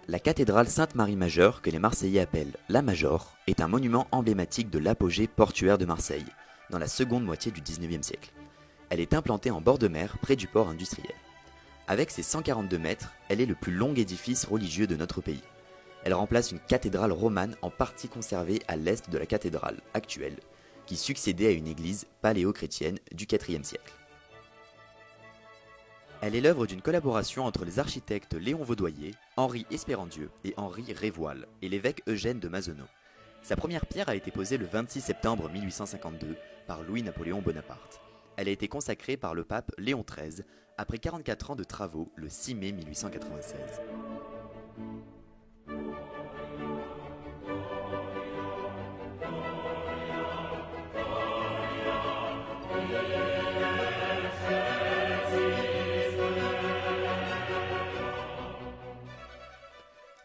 La cathédrale Sainte-Marie-Majeure, que les Marseillais appellent la Major, est un monument emblématique de l'apogée portuaire de Marseille, dans la seconde moitié du XIXe siècle. Elle est implantée en bord de mer, près du port industriel. Avec ses 142 mètres, elle est le plus long édifice religieux de notre pays. Elle remplace une cathédrale romane en partie conservée à l'est de la cathédrale actuelle, qui succédait à une église paléo-chrétienne du IVe siècle. Elle est l'œuvre d'une collaboration entre les architectes Léon Vaudoyer, Henri Espérandieu et Henri Révoil et l'évêque Eugène de Mazenod. Sa première pierre a été posée le 26 septembre 1852 par Louis-Napoléon Bonaparte. Elle a été consacrée par le pape Léon XIII après 44 ans de travaux le 6 mai 1896.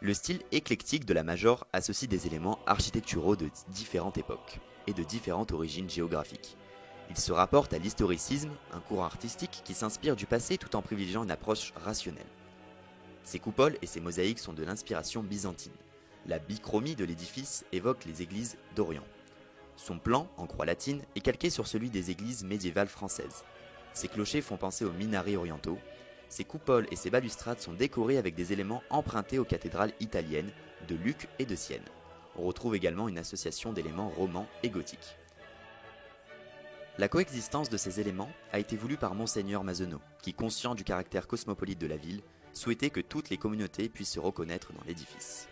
Le style éclectique de la Major associe des éléments architecturaux de différentes époques et de différentes origines géographiques. Il se rapporte à l'historicisme, un courant artistique qui s'inspire du passé tout en privilégiant une approche rationnelle. Ses coupoles et ses mosaïques sont de l'inspiration byzantine. La bichromie de l'édifice évoque les églises d'Orient. Son plan, en croix latine, est calqué sur celui des églises médiévales françaises. Ses clochers font penser aux minarets orientaux. Ses coupoles et ses balustrades sont décorées avec des éléments empruntés aux cathédrales italiennes de Lucques et de Sienne. On retrouve également une association d'éléments romans et gothiques. La coexistence de ces éléments a été voulue par Monseigneur Mazenod, qui, conscient du caractère cosmopolite de la ville, souhaitait que toutes les communautés puissent se reconnaître dans l'édifice.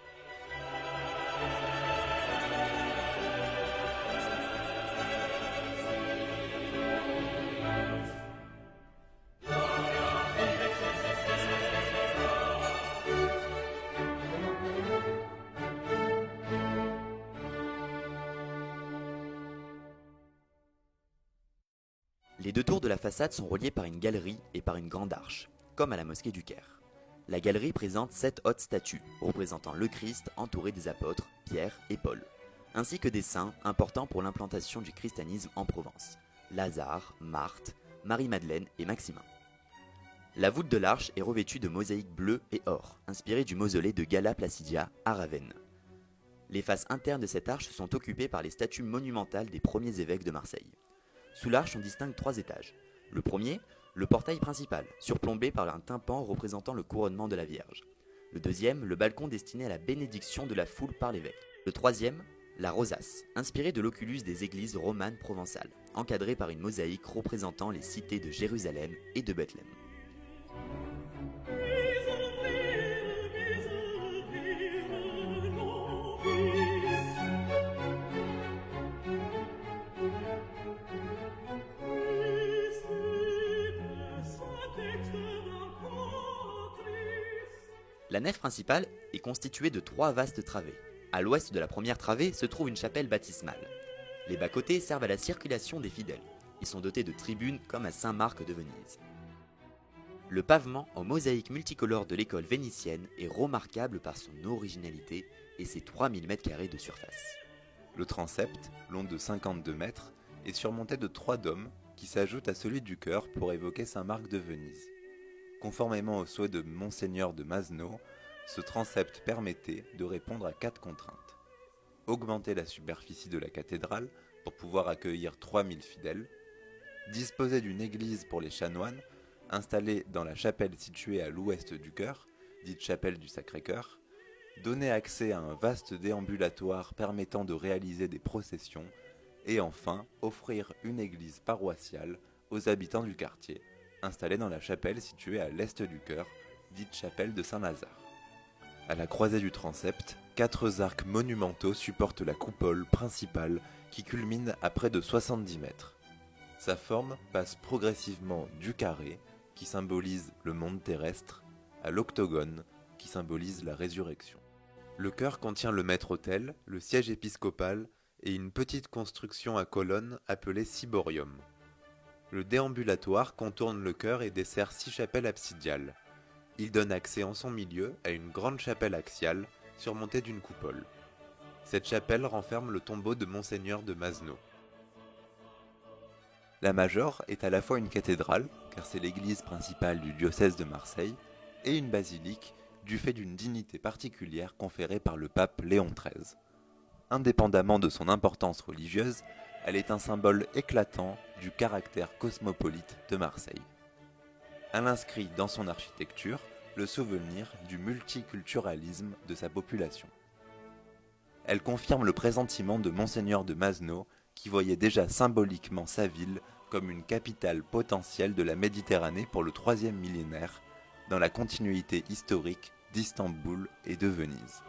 Les deux tours de la façade sont reliées par une galerie et par une grande arche, comme à la mosquée du Caire. La galerie présente 7 hautes statues, représentant le Christ entouré des apôtres, Pierre et Paul, ainsi que des saints importants pour l'implantation du christianisme en Provence, Lazare, Marthe, Marie-Madeleine et Maximin. La voûte de l'arche est revêtue de mosaïques bleues et or, inspirées du mausolée de Galla Placidia à Ravenne. Les faces internes de cette arche sont occupées par les statues monumentales des premiers évêques de Marseille. Sous l'arche, on distingue 3 étages. Le premier, le portail principal, surplombé par un tympan représentant le couronnement de la Vierge. Le deuxième, le balcon destiné à la bénédiction de la foule par l'évêque. Le troisième, la rosace, inspirée de l'oculus des églises romanes provençales, encadrée par une mosaïque représentant les cités de Jérusalem et de Bethléem. La nef principale est constituée de 3 vastes travées. À l'ouest de la première travée se trouve une chapelle baptismale. Les bas-côtés servent à la circulation des fidèles. Ils sont dotés de tribunes comme à Saint-Marc de Venise. Le pavement en mosaïque multicolore de l'école vénitienne est remarquable par son originalité et ses 3000 m² de surface. Le transept, long de 52 mètres, est surmonté de 3 dômes qui s'ajoutent à celui du chœur pour évoquer Saint-Marc de Venise. Conformément au souhait de Monseigneur de Mazenod, ce transept permettait de répondre à 4 contraintes. Augmenter la superficie de la cathédrale pour pouvoir accueillir 3000 fidèles, disposer d'une église pour les chanoines, installée dans la chapelle située à l'ouest du chœur, dite chapelle du Sacré-Cœur, donner accès à un vaste déambulatoire permettant de réaliser des processions, et enfin offrir une église paroissiale aux habitants du quartier, installée dans la chapelle située à l'est du chœur, dite chapelle de Saint-Lazare. À la croisée du transept, 4 arcs monumentaux supportent la coupole principale qui culmine à près de 70 mètres. Sa forme passe progressivement du carré, qui symbolise le monde terrestre, à l'octogone, qui symbolise la résurrection. Le chœur contient le maître-autel, le siège épiscopal et une petite construction à colonnes appelée ciborium. Le déambulatoire contourne le chœur et dessert 6 chapelles absidiales. Il donne accès en son milieu à une grande chapelle axiale surmontée d'une coupole. Cette chapelle renferme le tombeau de Monseigneur de Mazenod. La Major est à la fois une cathédrale, car c'est l'église principale du diocèse de Marseille, et une basilique, du fait d'une dignité particulière conférée par le pape Léon XIII. Indépendamment de son importance religieuse, elle est un symbole éclatant du caractère cosmopolite de Marseille. Elle inscrit dans son architecture le souvenir du multiculturalisme de sa population. Elle confirme le pressentiment de Monseigneur de Masno, qui voyait déjà symboliquement sa ville comme une capitale potentielle de la Méditerranée pour le 3e millénaire, dans la continuité historique d'Istanbul et de Venise.